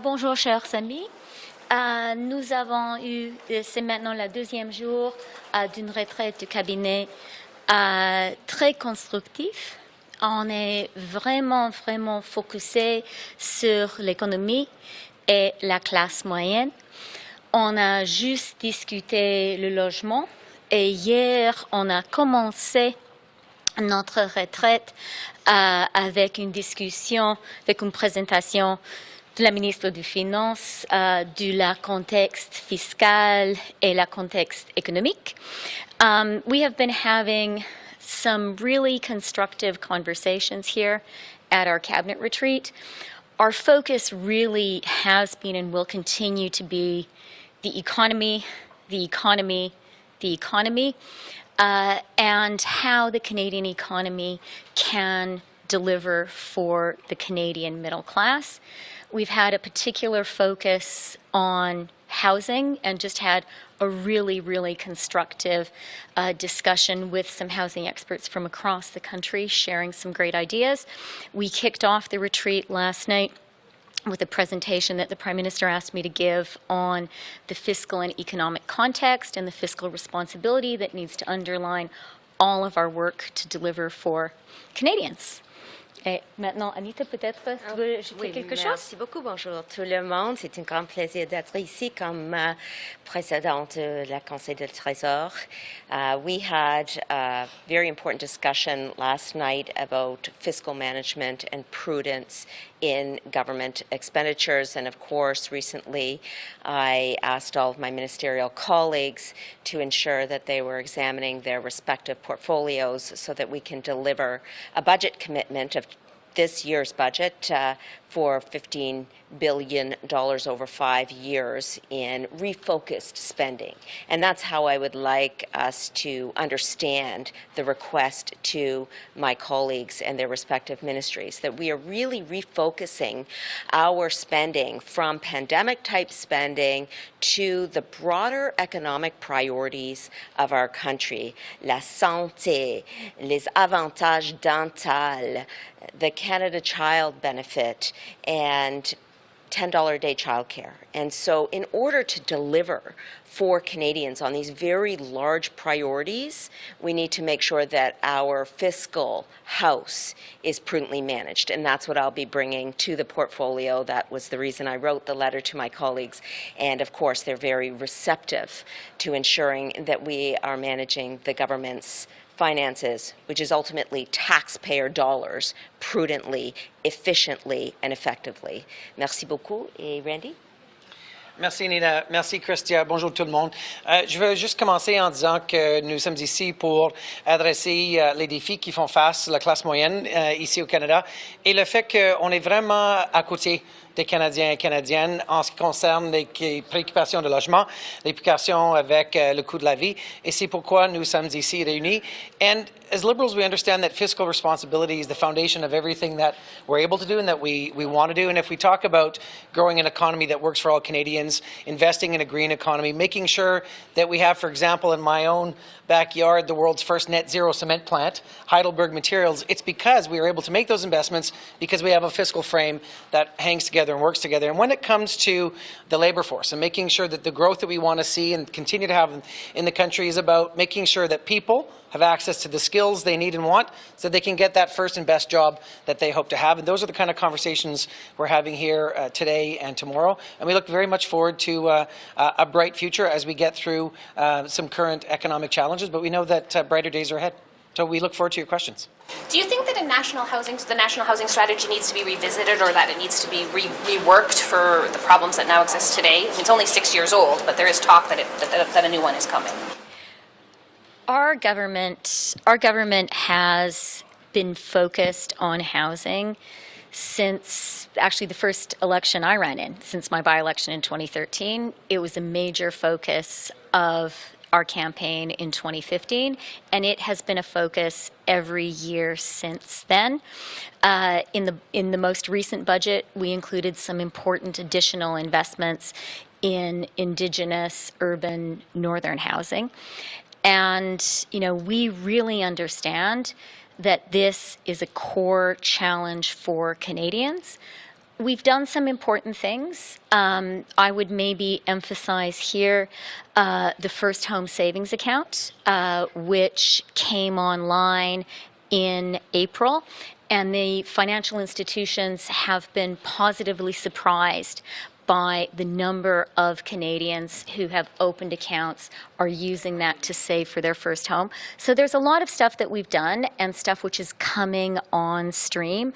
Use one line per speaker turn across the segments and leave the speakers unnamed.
Bonjour, chers amis. Nous avons eu, c'est maintenant le deuxième jour d'une retraite du cabinet très constructif. On est vraiment focusé sur l'économie et la classe moyenne. On a juste discuté le logement et hier, on a commencé notre retraite avec une discussion, avec une présentation de la ministre des Finances, du contexte fiscal et le contexte économique. We have been having some really constructive conversations here at our cabinet retreat. Our focus really has been and will continue to be the economy, and how the Canadian economy can deliver for the Canadian middle class. We've had a particular focus on housing and just had a really constructive discussion with some housing experts from across the country sharing some great ideas. We kicked off the retreat last night with a presentation that the Prime Minister asked me to give on the fiscal and economic context and the fiscal responsibility that needs to underline all of our work to deliver for Canadians. Et maintenant, Anita, peut-être tu veux ajouter quelque chose?
Merci beaucoup. Bonjour tout le monde. C'est un grand plaisir d'être ici comme présidente de la Conseil du Trésor. We had a very important discussion last night about fiscal management and prudence in government expenditures. And of course, recently, I asked all of my ministerial colleagues to ensure that they were examining their respective portfolios so that we can deliver a budget commitment of this year's budget for $15 billion over 5 years in refocused spending. And that's how I would like us to understand the request to my colleagues and their respective ministries, that we are really refocusing our spending from pandemic-type spending to the broader economic priorities of our country, la santé, les avantages dentaux, the Canada Child Benefit, and $10 a day childcare. And so in order to deliver for Canadians on these very large priorities, we need to make sure that our fiscal house is prudently managed. And that's what I'll be bringing to the portfolio. That was the reason I wrote the letter to my colleagues. And of course, they're very receptive to ensuring that we are managing the government's finances, which is ultimately taxpayer dollars, prudently, efficiently, and effectively. Merci beaucoup. Et Randy?
Merci Nina, merci Christia, bonjour tout le monde. Je veux juste commencer en disant que nous sommes ici pour adresser les défis qui font face à la classe moyenne ici au Canada et le fait qu'on est vraiment à côté des Canadiens et Canadiennes en ce qui concerne les préoccupations de logement, les préoccupations avec le coût de la vie, et c'est pourquoi nous sommes ici réunis. And as Liberals, we understand that fiscal responsibility is the foundation of everything that we're able to do and that we want to do. And if we talk about growing an economy that works for all Canadians, investing in a green economy, making sure that we have, for example, in my own backyard, the world's first net zero cement plant, Heidelberg Materials, it's because we are able to make those investments because we have a fiscal frame that hangs together and works together. And when it comes to the labor force and making sure that the growth that we want to see and continue to have in the country is about making sure that people have access to the skills they need and want so they can get that first and best job that they hope to have. And those are the kind of conversations we're having here today and tomorrow. And we look very much forward to a bright future as we get through some current economic challenges, but we know that brighter days are ahead. So we look forward to your questions.
Do you think that the national housing strategy needs to be revisited, or that it needs to be reworked for the problems that now exist today? It's only 6 years old, but there is talk that a new one is coming.
Our government has been focused on housing since actually the first election I ran in, since my by-election in 2013. It was a major focus of our campaign in 2015, and it has been a focus every year since then. In the most recent budget, we included some important additional investments in Indigenous, urban, northern housing. And, we really understand that this is a core challenge for Canadians. we've done some important things. I would maybe emphasize here the First Home Savings Account, which came online in April. And the financial institutions have been positively surprised by the number of Canadians who have opened accounts, are using that to save for their first home. So there's a lot of stuff that we've done and stuff which is coming on stream.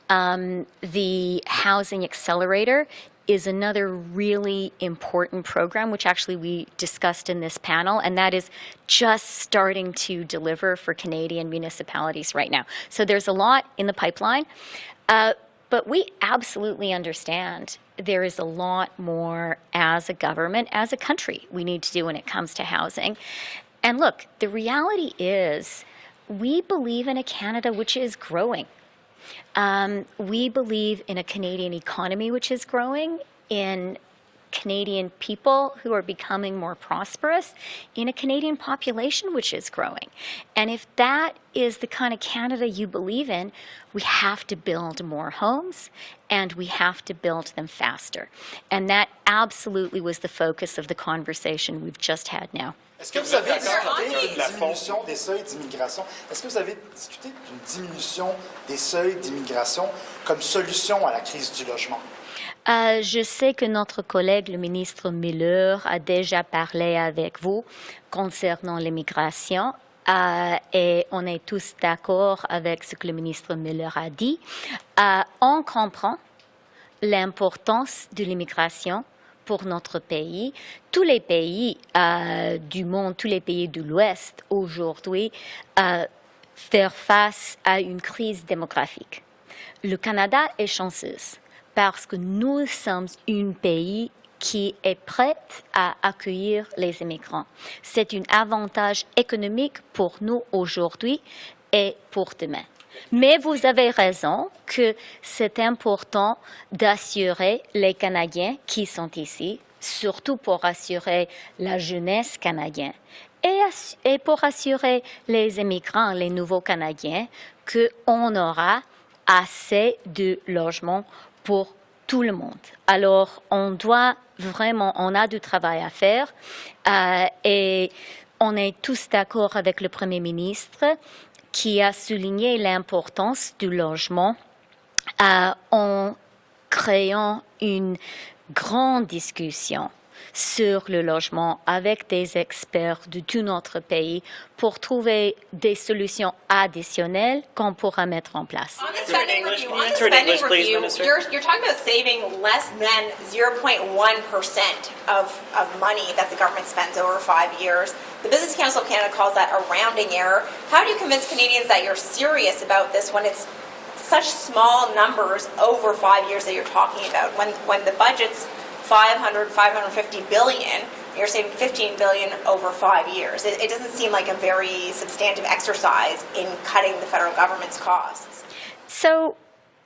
The Housing Accelerator is another really important program, which actually we discussed in this panel, and that is just starting to deliver for Canadian municipalities right now. So there's a lot in the pipeline, but we absolutely understand there is a lot more as a government, as a country, we need to do when it comes to housing. And look, the reality is we believe in a Canada which is growing. We believe in a Canadian economy which is growing, in Canadian people who are becoming more prosperous, in a Canadian population which is growing. And if that is the kind of Canada you believe in, we have to build more homes and we have to build them faster. And that absolutely was the focus of the conversation we've just had now.
Est-ce que vous avez discuté d'une diminution des seuils d'immigration? Est-ce que vous avez discuté d'une diminution des seuils d'immigration comme solution à la crise du logement?
Je sais que notre collègue, le ministre Miller, a déjà parlé avec vous concernant l'immigration. Et on est tous d'accord avec ce que le ministre Miller a dit. On comprend l'importance de l'immigration pour notre pays. Tous les pays du monde, tous les pays de l'Ouest aujourd'hui faire face à une crise démographique. Le Canada est chanceux parce que nous sommes un pays qui est prêt à accueillir les immigrants. C'est un avantage économique pour nous aujourd'hui et pour demain. Mais vous avez raison que c'est important d'assurer les Canadiens qui sont ici, surtout pour assurer la jeunesse canadienne et pour assurer les immigrants, les nouveaux Canadiens, qu'on aura assez de logements pour tout le monde. Alors, on a du travail à faire et on est tous d'accord avec le Premier ministre qui a souligné l'importance du logement en créant une grande discussion sur le logement avec des experts de tout notre pays pour trouver des solutions additionnelles qu'on pourra mettre en place.
On the spending review, you're talking about saving less than 0.1% of money that the government spends over 5 years. The Business Council of Canada calls that a rounding error. How do you convince Canadians that you're serious about this when it's such small numbers over 5 years that you're talking about? When the budget's 550 billion, you're saving 15 billion over 5 years. It doesn't seem like a very substantive exercise in cutting the federal government's costs.
So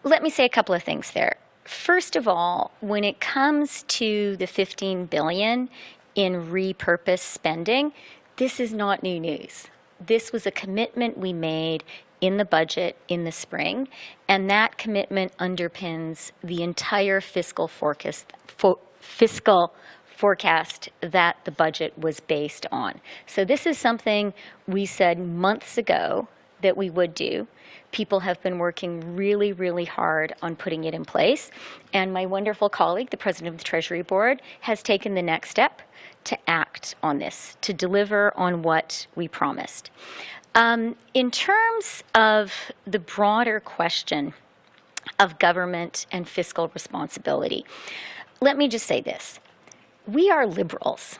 let me say a couple of things there. First of all, when it comes to the 15 billion in repurposed spending, this is not new news. This was a commitment we made in the budget in the spring, and that commitment underpins the entire fiscal forecast that the budget was based on. So this is something we said months ago that we would do. People have been working really, really hard on putting it in place. And my wonderful colleague, the President of the Treasury Board, has taken the next step to act on this, to deliver on what we promised. In terms of the broader question of government and fiscal responsibility, let me just say this. We are liberals.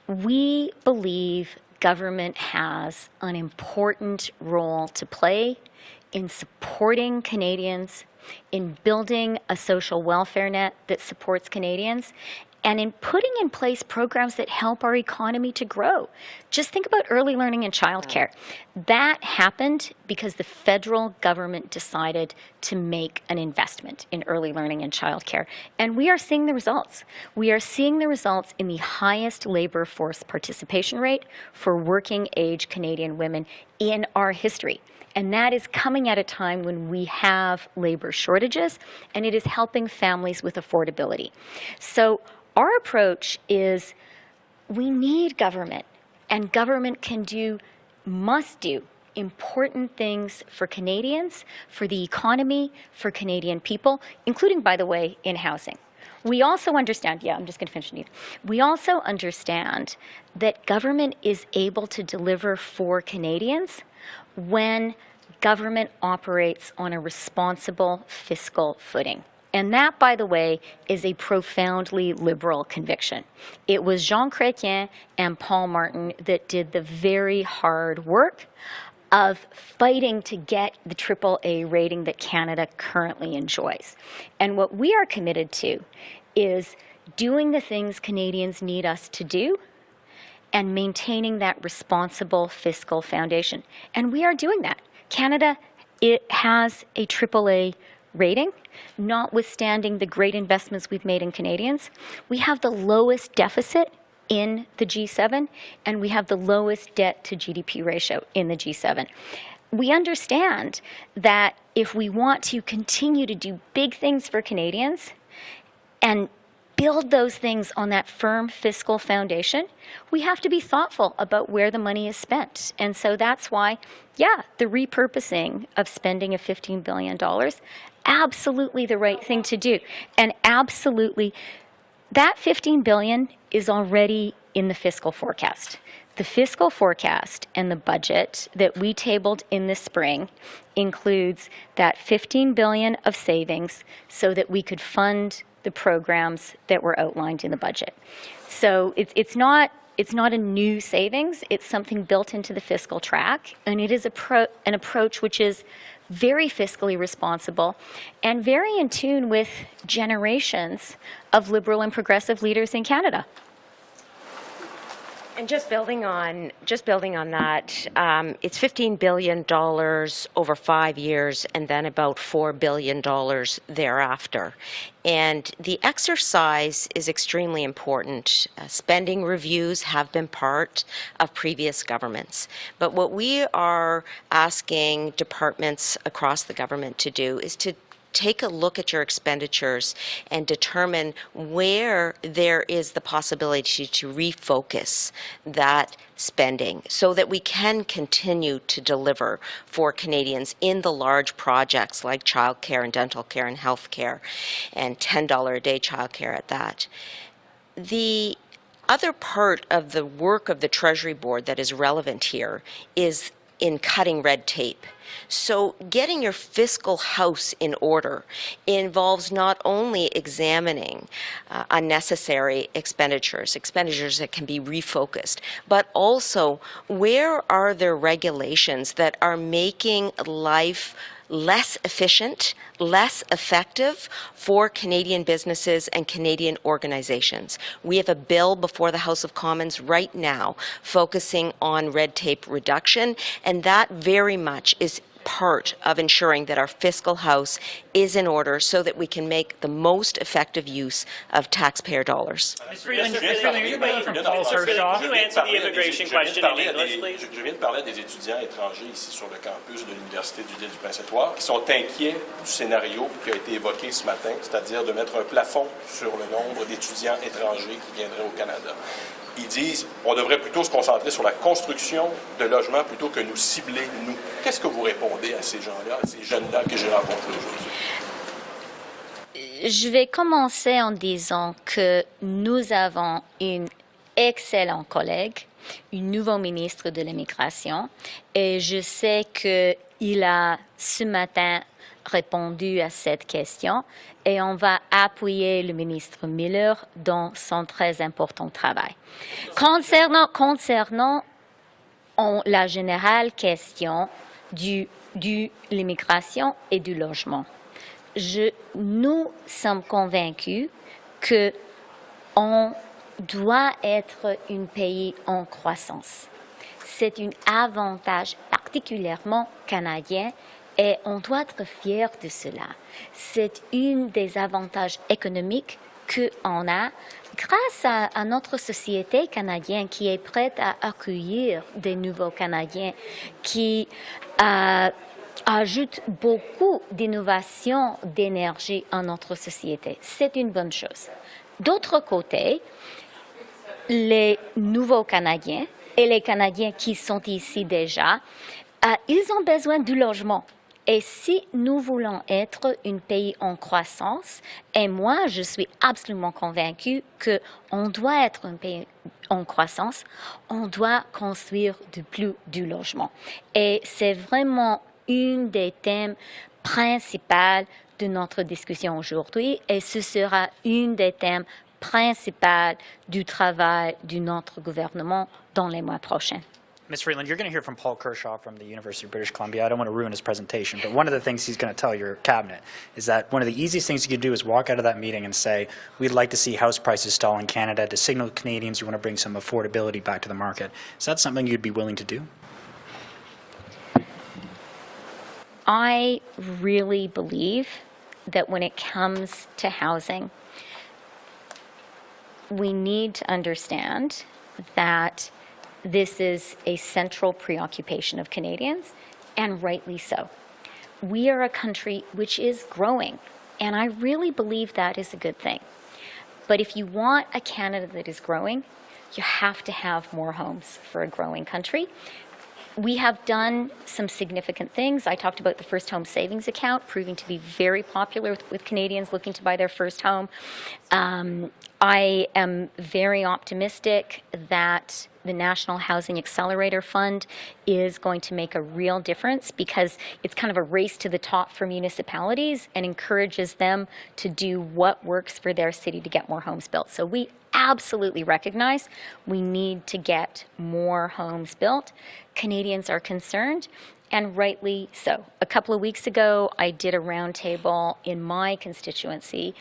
We believe government has an important role to play in supporting Canadians, in building a social welfare net that supports Canadians, and in putting in place programs that help our economy to grow. Just think about early learning and childcare. That happened because the federal government decided to make an investment in early learning and childcare. And we are seeing the results. We are seeing the results in the highest labor force participation rate for working age Canadian women in our history. And that is coming at a time when we have labor shortages, and it is helping families with affordability. So our approach is we need government, and government must do important things for Canadians, for the economy, for Canadian people, including, by the way, in housing. We also understand, I'm just going to finish, Anita. We also understand that government is able to deliver for Canadians when government operates on a responsible fiscal footing. And that, by the way, is a profoundly liberal conviction. It was Jean Chrétien and Paul Martin that did the very hard work of fighting to get the AAA rating that Canada currently enjoys. And what we are committed to is doing the things Canadians need us to do and maintaining that responsible fiscal foundation. And we are doing that. Canada, it has a AAA rating, notwithstanding the great investments we've made in Canadians. We have the lowest deficit in the G7, and we have the lowest debt to GDP ratio in the G7. We understand that if we want to continue to do big things for Canadians and build those things on that firm fiscal foundation, we have to be thoughtful about where the money is spent. And so that's why, the repurposing of spending of $15 billion, absolutely the right thing to do. And absolutely, that $15 billion is already in the fiscal forecast. The fiscal forecast and the budget that we tabled in the spring includes that $15 billion of savings so that we could fund the programs that were outlined in the budget. So it's not a new savings, it's something built into the fiscal track, and it is an approach which is very fiscally responsible and very in tune with generations of Liberal and progressive leaders in Canada.
And just building on that, it's $15 billion over 5 years and then about $4 billion thereafter. And the exercise is extremely important. Spending reviews have been part of previous governments. But what we are asking departments across the government to do is to take a look at your expenditures and determine where there is the possibility to refocus that spending so that we can continue to deliver for Canadians in the large projects like childcare and dental care and health care and $10 a day childcare at that. The other part of the work of the Treasury Board that is relevant here is in cutting red tape. So getting your fiscal house in order involves not only examining unnecessary expenditures that can be refocused, but also where are there regulations that are making life less efficient, less effective for Canadian businesses and Canadian organizations. We have a bill before the House of Commons right now focusing on red tape reduction, and that very much is part of ensuring that our fiscal house is in order so that we can make the most effective use of taxpayer dollars.
Ms. Freeland, can you answer the immigration question in English, please?
Je viens de parler des étudiants étrangers ici sur le campus de l'Université du Prince-Édouard qui sont inquiets du scénario qui a été évoqué ce matin, c'est-à-dire de mettre un plafond sur le nombre d'étudiants étrangers qui viendraient au Canada. Ils disent on devrait plutôt se concentrer sur la construction de logements plutôt que nous cibler, nous. Qu'est-ce que vous répondez à ces gens-là, à ces jeunes-là que j'ai rencontrés aujourd'hui?
Je vais commencer en disant que nous avons une excellente collègue, une nouvelle ministre de l'immigration, et je sais qu'il a ce matin répondu à cette question et on va appuyer le ministre Miller dans son très important travail. Concernant la générale question de l'immigration et du logement, nous sommes convaincus qu'on doit être un pays en croissance. C'est un avantage particulièrement canadien et on doit être fier de cela. C'est un des avantages économiques qu'on a grâce à notre société canadienne qui est prête à accueillir des nouveaux Canadiens, qui ajoute beaucoup d'innovation, d'énergie à notre société. C'est une bonne chose. D'autre côté, les nouveaux Canadiens et les Canadiens qui sont ici déjà, ils ont besoin du logement. Et si nous voulons être un pays en croissance, et moi je suis absolument convaincue qu'on doit être un pays en croissance, on doit construire du logement. Et c'est vraiment un des thèmes principaux de notre discussion aujourd'hui, et ce sera un des thèmes principaux du travail de notre gouvernement dans les mois prochains.
Ms. Freeland, you're going to hear from Paul Kershaw from the University of British Columbia. I don't want to ruin his presentation, but one of the things he's going to tell your cabinet is that one of the easiest things you can do is walk out of that meeting and say, we'd like to see house prices stall in Canada to signal Canadians you want to bring some affordability back to the market. Is that something you'd be willing to do?
I really believe that when it comes to housing, we need to understand that this is a central preoccupation of Canadians, and rightly so. We are a country which is growing, and I really believe that is a good thing. But if you want a Canada that is growing, you have to have more homes for a growing country. We have done some significant things. I talked about the First Home Savings Account proving to be very popular with Canadians looking to buy their first home. I am very optimistic that the National Housing Accelerator Fund is going to make a real difference because it's kind of a race to the top for municipalities and encourages them to do what works for their city to get more homes built. So we absolutely recognize we need to get more homes built. Canadians are concerned, and rightly so. A couple of weeks ago, I did a roundtable in my constituency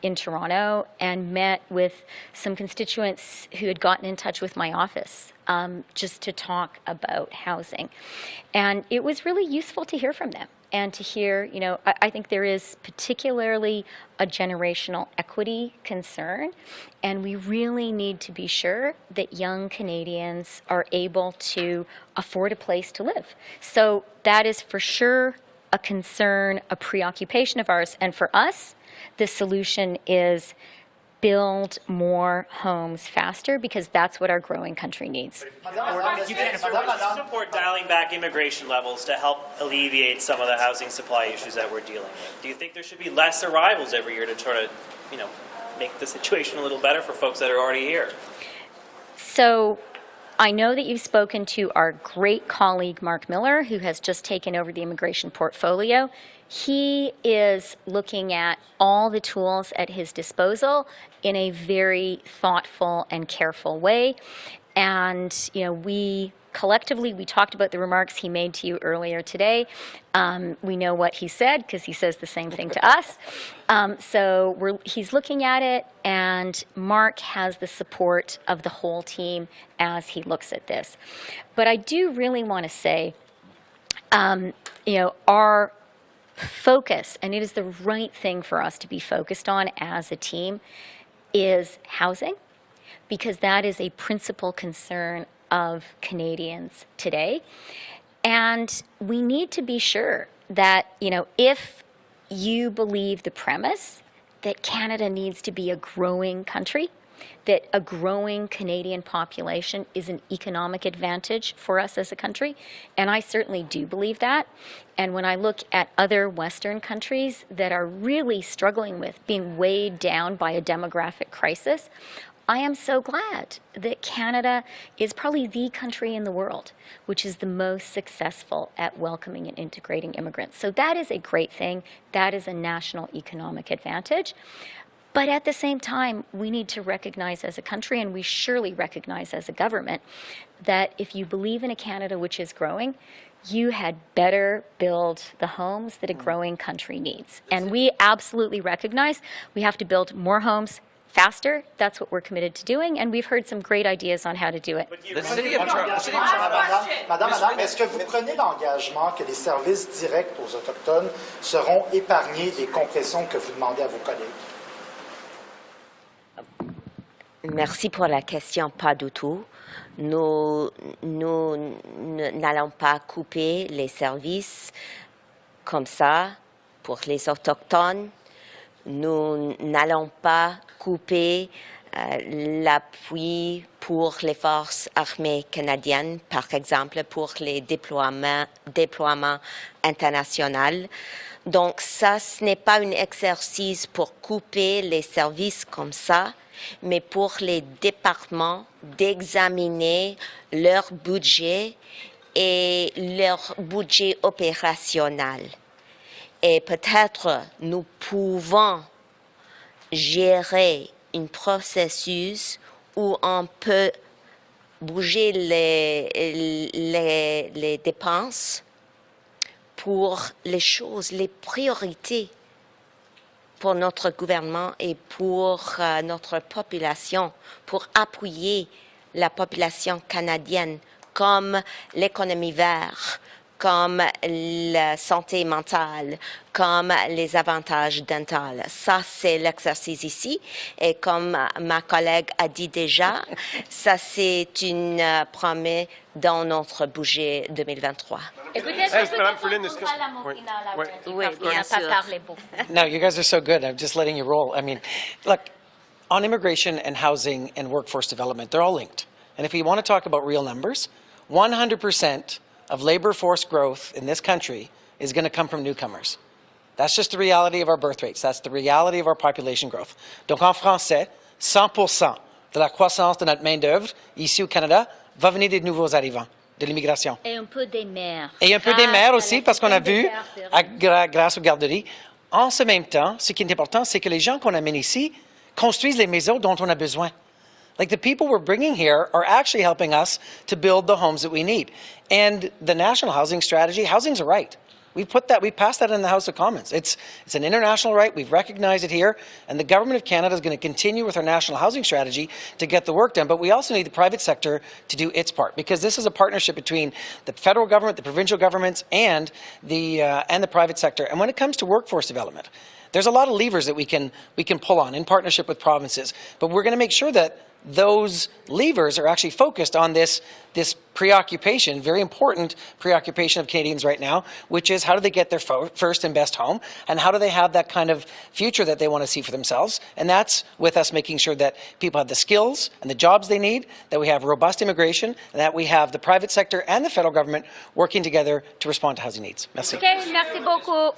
in Toronto and met with some constituents who had gotten in touch with my office just to talk about housing. And it was really useful to hear from them and to hear, you know, I think there is particularly a generational equity concern, and we really need to be sure that young Canadians are able to afford a place to live. So that is for sure a concern, a preoccupation of ours. And for us, the solution is build more homes faster because that's what our growing country needs.
You can support dialing back immigration levels to help alleviate some of the housing supply issues that we're dealing with. Do you think there should be less arrivals every year to try to, you know, make the situation a little better for folks that are already here?
So I know that you've spoken to our great colleague, Mark Miller, who has just taken over the immigration portfolio. He is looking at all the tools at his disposal in a very thoughtful and careful way. And, you know, we talked about the remarks he made to you earlier today. We know what he said because he says the same thing to us. He's looking at it, and Mark has the support of the whole team as he looks at this. But I do really want to say, you know, our focus, and it is the right thing for us to be focused on as a team, is housing, because that is a principal concern of Canadians today. And we need to be sure that, you know, if you believe the premise that Canada needs to be a growing country, that a growing Canadian population is an economic advantage for us as a country, and I certainly do believe that. And when I look at other Western countries that are really struggling with being weighed down by a demographic crisis, I am so glad that Canada is probably the country in the world which is the most successful at welcoming and integrating immigrants. So that is a great thing. That is a national economic advantage. But at the same time, we need to recognize as a country, and we surely recognize as a government, that if you believe in a Canada which is growing, you had better build the homes that a growing country needs. And we absolutely recognize we have to build more homes faster. That's what we're committed to doing, and we've heard some great ideas on how to do it.
Madame, est-ce que vous prenez l'engagement que les services directs aux Autochtones seront épargnés des compressions que vous demandez à vos collègues?
Merci pour la question. Pas du tout. Nous n'allons pas couper les services comme ça pour les Autochtones. Nous n'allons pas couper l'appui pour les forces armées canadiennes, par exemple, pour les déploiements internationaux. Donc ça, ce n'est pas un exercice pour couper les services comme ça, mais pour les départements d'examiner leur budget et leur budget opérationnel. Et peut-être nous pouvons gérer un processus où on peut bouger les dépenses pour les choses, les priorités pour notre gouvernement et pour notre population, pour appuyer la population canadienne, comme l'économie verte, comme la santé mentale, comme les avantages dentaux. Ça, c'est l'exercice ici. Et comme ma collègue a dit déjà, ça, c'est une promesse dans notre budget 2023.
Écoutez,
Madame Freeland, est-ce que...
Oui,
on
bien
n'a pas
sûr.
parlé beaucoup.
No, you guys are so good. I'm just letting you roll. I mean, look, on immigration and housing and workforce development, they're all linked. And if we want to talk about real numbers, 100% of labor force growth in this country is going to come from newcomers. That's just the reality of our birth rates. That's the reality of our population growth. Donc, en français, 100% de la croissance de notre main-d'œuvre ici au Canada va venir des nouveaux arrivants, de l'immigration.
Et un peu des mères.
Et un peu des mères
Grâce à
aussi,
la
parce qu'on a
système
vu,
de garderie.
grâce aux garderies. En ce même temps, ce qui est important, c'est que les gens qu'on amène ici construisent les maisons dont on a besoin. Like the people we're bringing here are actually helping us to build the homes that we need. And the National Housing Strategy, housing's a right. We passed that in the House of Commons. It's an international right. We've recognized it here. And the Government of Canada is going to continue with our National Housing Strategy to get the work done. But we also need the private sector to do its part, because this is a partnership between the federal government, the provincial governments, and the private sector. And when it comes to workforce development, there's a lot of levers that we can pull on in partnership with provinces. But we're going to make sure that those levers are actually focused on this preoccupation, very important preoccupation of Canadians right now, which is how do they get their first and best home, and how do they have that kind of future that they want to see for themselves. And that's with us making sure that people have the skills and the jobs they need, that we have robust immigration, and that we have the private sector and the federal government working together to respond to housing needs. Merci.
OK, merci beaucoup.